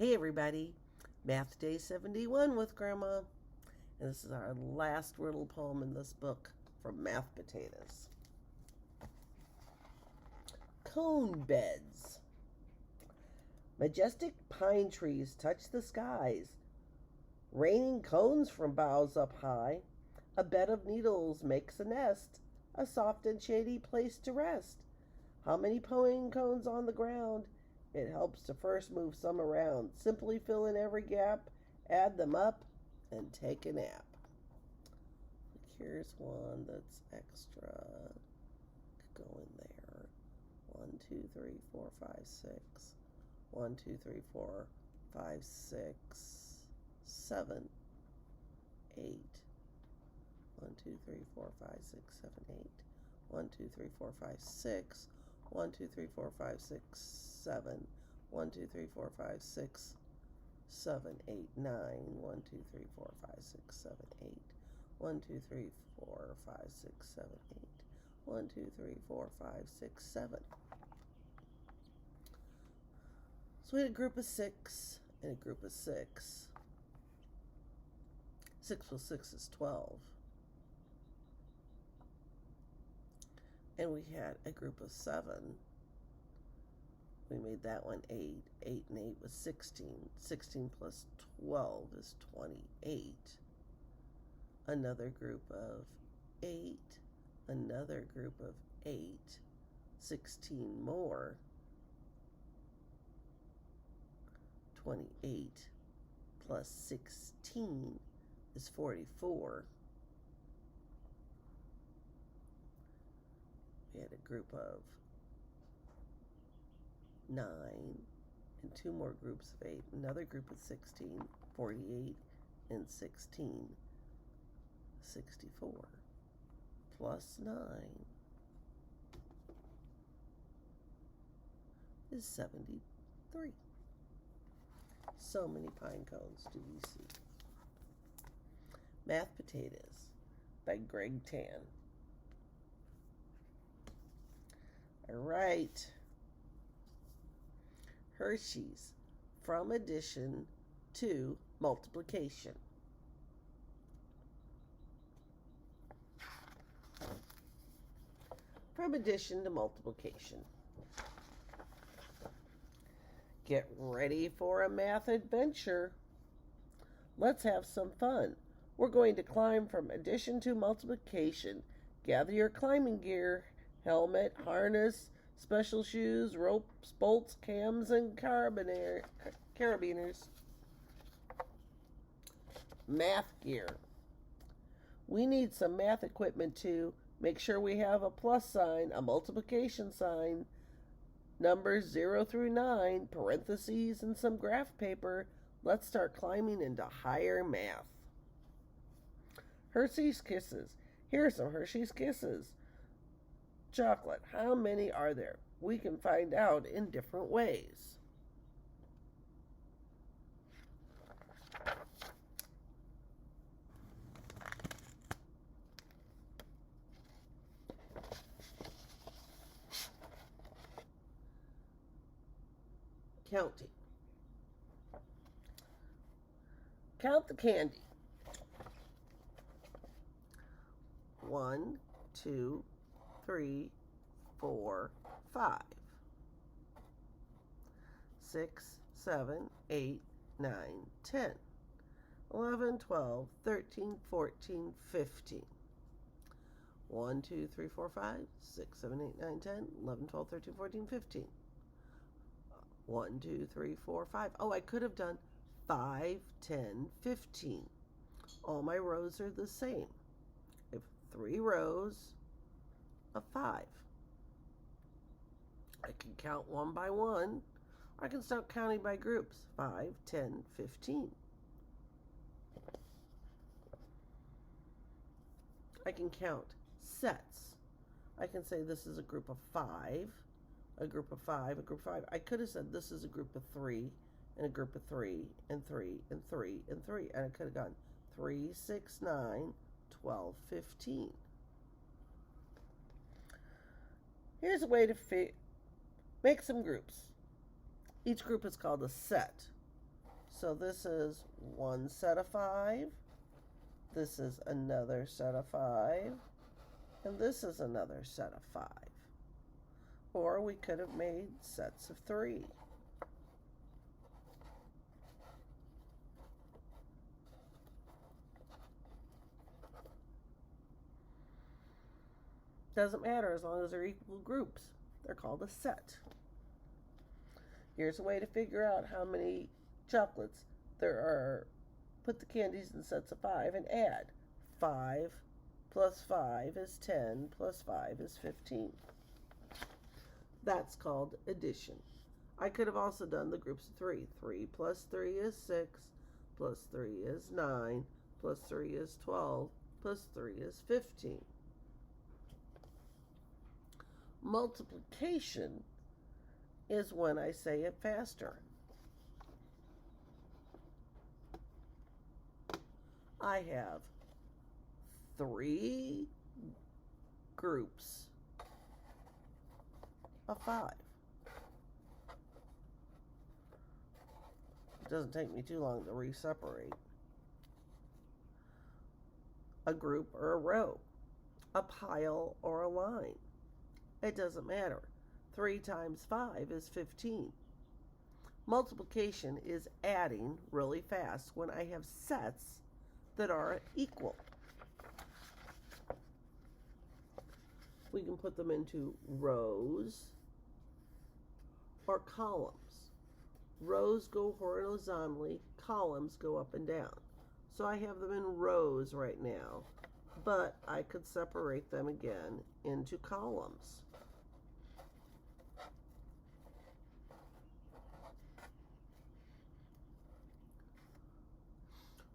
Hey everybody, Math Day 71 with Grandma. And this is our last little poem in this book from Math Potatoes. Cone beds. Majestic pine trees touch the skies, raining cones from boughs up high. A bed of needles makes a nest, a soft and shady place to rest. How many pine cones on the ground? It helps to first move some around. Simply fill in every gap, add them up, and take a nap. Here's one that's extra. Could go in there. 1, 2, 3, 4, 5, 6. 1, 2, 3, 4, 5, 6, 7, 8. 1, 2, 3, 4, 5, 6, 7, 8. 1, 2, 3, 4, 5, 6. 1, 2, 3, 4, 5, 6, 7. 1, 2, 3, 4, 5, 6, 7, 8, 9. 1, 2, 3, 4, 5, 6, 7, 8. 1, 2, 3, 4, 5, 6, 7, 8. 1, 2, 3, 4, 5, 6, 7. So we had a group of 6 and a group of 6. 6 plus 6 is 12. And we had a group of 7. We made that one 8. 8 and 8 was 16. 16 plus 12 is 28. Another group of 8. Another group of 8. 16 more. 28 plus 16 is 44. We had a group of 9 and 2 more groups of 8. Another group of 16, 48 and 16, 64 plus 9 is 73. So many pine cones do we see. Math Potatoes by Greg Tan. All right. Hershey's, from addition to multiplication. From addition to multiplication. Get ready for a math adventure. Let's have some fun. We're going to climb from addition to multiplication. Gather your climbing gear, helmet, harness, special shoes, ropes, bolts, cams, and carabiners. Math gear. We need some math equipment too. Make sure we have a plus sign, a multiplication sign, numbers 0 through 9, parentheses, and some graph paper. Let's start climbing into higher math. Hershey's Kisses. Here are some Hershey's Kisses. Chocolate. How many are there? We can find out in different ways. Counting. Count the candy. 1, 2, 3, 4, 5. 6, 7, 8, 9, 10. 11, 12, 13, 14, 15. 1, 2, 3, 4, 5, 6, 7, 8, 9, 10, 11, 12, 13, 14, 15. 1, 2, 3, 4, 5. Oh, I could have done 5, 10, 15. All my rows are the same. I have 3 rows of 5. I can count one by one, or I can start counting by groups. 5, 10, 15. I can count sets. I can say this is a group of 5, a group of 5, a group of 5. I could have said this is a group of 3, and a group of 3, and 3, and 3, and 3. And I could have gone 3, 6, 9, 12, 15. Here's a way to make some groups. Each group is called a set. So this is one set of 5. This is another set of 5. And this is another set of 5. Or we could have made sets of 3. Doesn't matter as long as they're equal groups. They're called a set. Here's a way to figure out how many chocolates there are. Put the candies in sets of 5 and add. 5 plus 5 is 10 plus 5 is 15. That's called addition. I could have also done the groups of 3. 3 plus 3 is 6, plus 3 is 9, plus 3 is 12, plus 3 is 15. Multiplication is when I say it faster. I have 3 groups of 5. It doesn't take me too long to re-separate. A group or a row, a pile or a line. It doesn't matter. 3 times 5 is 15. Multiplication is adding really fast when I have sets that are equal. We can put them into rows or columns. Rows go horizontally, columns go up and down. So I have them in rows right now, but I could separate them again into columns.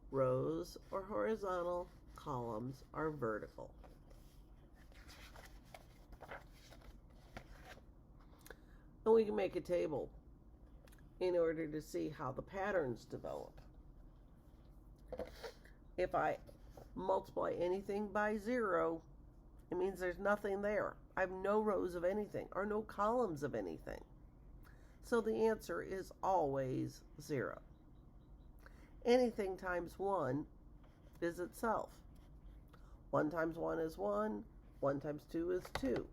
Rows are horizontal, columns are vertical. And we can make a table in order to see how the patterns develop. If I multiply anything by 0, it means there's nothing there. I have no rows of anything or no columns of anything. So the answer is always 0. Anything times 1 is itself. 1 times 1 is 1. 1 times 2 is 2.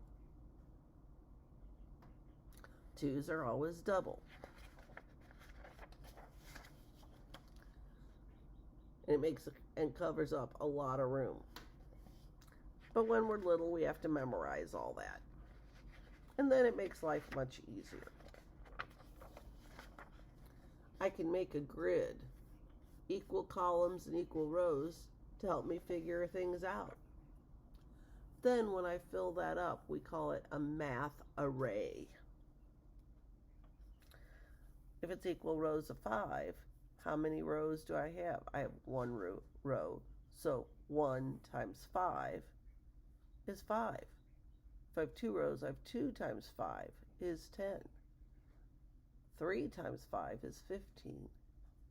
2's are always double. And it makes and covers up a lot of room. But when we're little, we have to memorize all that. And then it makes life much easier. I can make a grid, equal columns and equal rows, to help me figure things out. Then when I fill that up, we call it a math array. If it's equal rows of 5, how many rows do I have? I have 1 row. So 1 times 5 is 5. If I have 2 rows, I have 2 times 5 is 10. 3 times 5 is 15.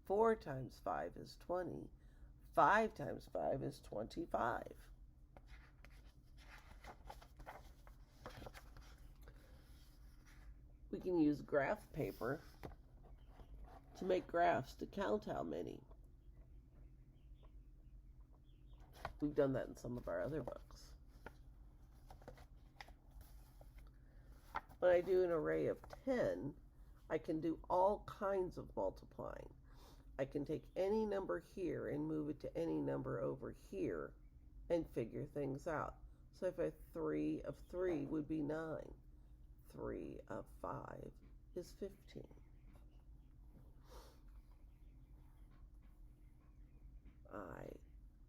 4 times 5 is 20. 5 times 5 is 25. We can use graph paper to make graphs to count how many. We've done that in some of our other books. When I do an array of 10, I can do all kinds of multiplying. I can take any number here and move it to any number over here and figure things out. So if I have 3 of 3 would be 9. 3 of 5 is 15. I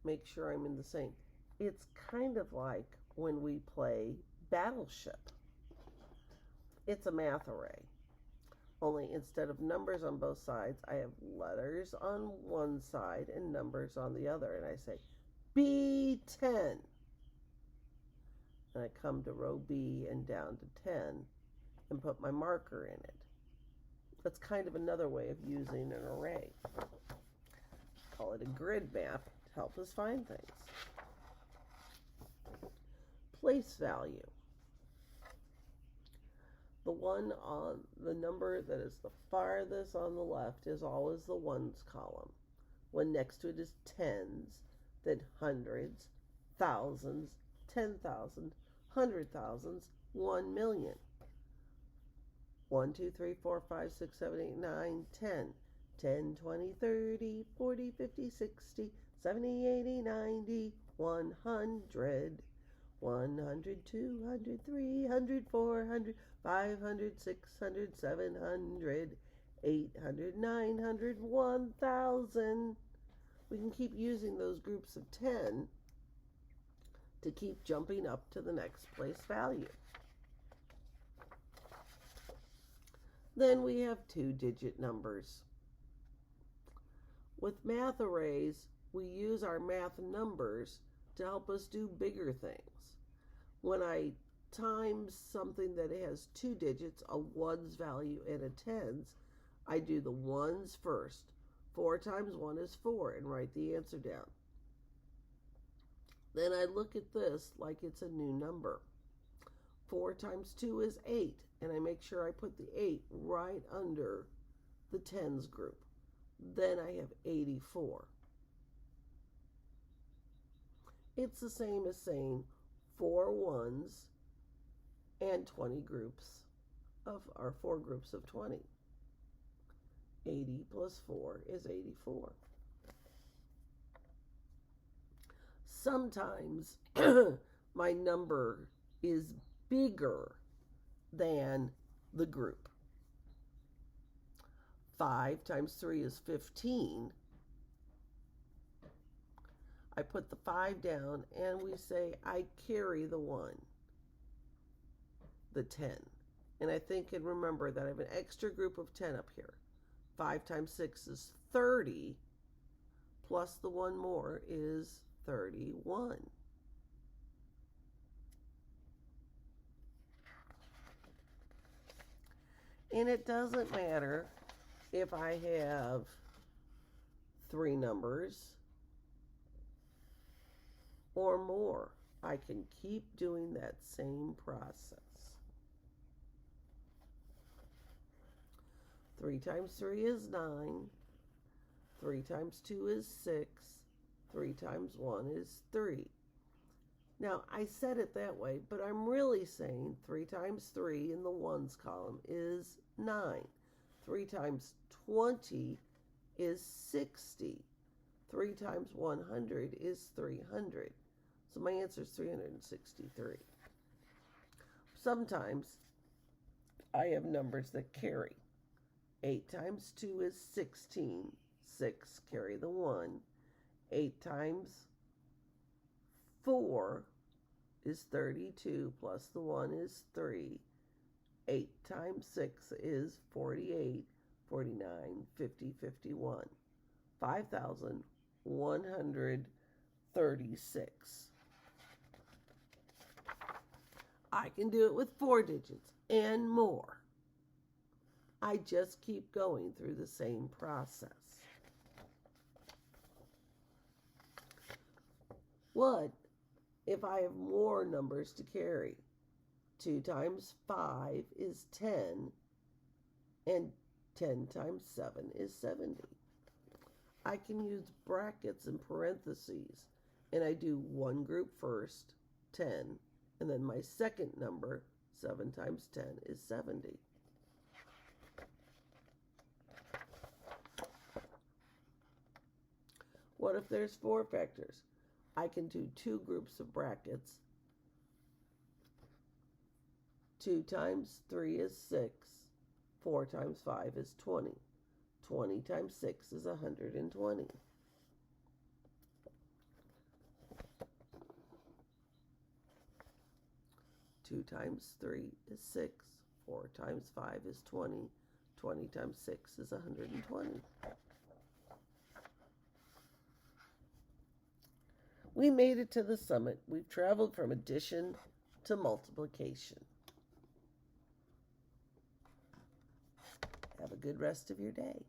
make sure I'm in the same. It's kind of like when we play Battleship. It's a math array. Only instead of numbers on both sides, I have letters on one side and numbers on the other. And I say, B10. And I come to row B and down to 10 and put my marker in it. That's kind of another way of using an array. Call it a grid map to help us find things. Place value. The one on the number that is the farthest on the left is always the ones column. When next to it is tens, then hundreds, thousands, 10,000, 100,000s, 1,000,000. 1, 2, 3, 4, 5, 6, 7, 8, 9, 10. 10, 20, 30, 40, 50, 60, 70, 80, 90, 100. 100, 200, 300, 400, 500, 600, 700, 800, 900, 1,000. We can keep using those groups of 10 to keep jumping up to the next place value. Then we have 2-digit numbers. With math arrays, we use our math numbers to help us do bigger things. When I times something that has 2 digits, a 1's value and a 10's, I do the 1's first. 4 times 1 is 4 and write the answer down. Then I look at this like it's a new number. 4 times 2 is 8, and I make sure I put the 8 right under the 10's group. Then I have 84. It's the same as saying 4 1's and 20 groups of our 4 groups of 20. 80 plus 4 is 84. Sometimes my number is bigger than the group. 5 times 3 is 15. I put the 5 down and we say I carry the 1, the 10. And I think and remember that I have an extra group of 10 up here. 5 times 6 is 30, plus the 1 more is 31. And it doesn't matter if I have 3 numbers or more. I can keep doing that same process. 3 times 3 is 9. 3 times 2 is 6. 3 times 1 is 3. Now, I said it that way, but I'm really saying 3 times 3 in the 1's column is 9. 3 times 20 is 60. 3 times 100 is 300. So my answer is 363. Sometimes I have numbers that carry. 8 times 2 is 16. 6, carry the 1. 8 times 4 is 32, plus the 1 is 3. 8 times 6 is 48, 49, 50, 51. 5,136. I can do it with 4 digits and more. I just keep going through the same process. What if I have more numbers to carry? 2 times 5 is 10, and 10 times 7 is 70. I can use brackets and parentheses, and I do one group first, 10, and then my second number, 7 times 10 is 70. What if there's 4 factors? I can do 2 groups of brackets. 2 times 3 is 6. 4 times 5 is 20. 20 times 6 is 120. Two times 3 is 6. 4 times 5 is 20. 20 times 6 is 120. We made it to the summit. We've traveled from addition to multiplication. Have a good rest of your day.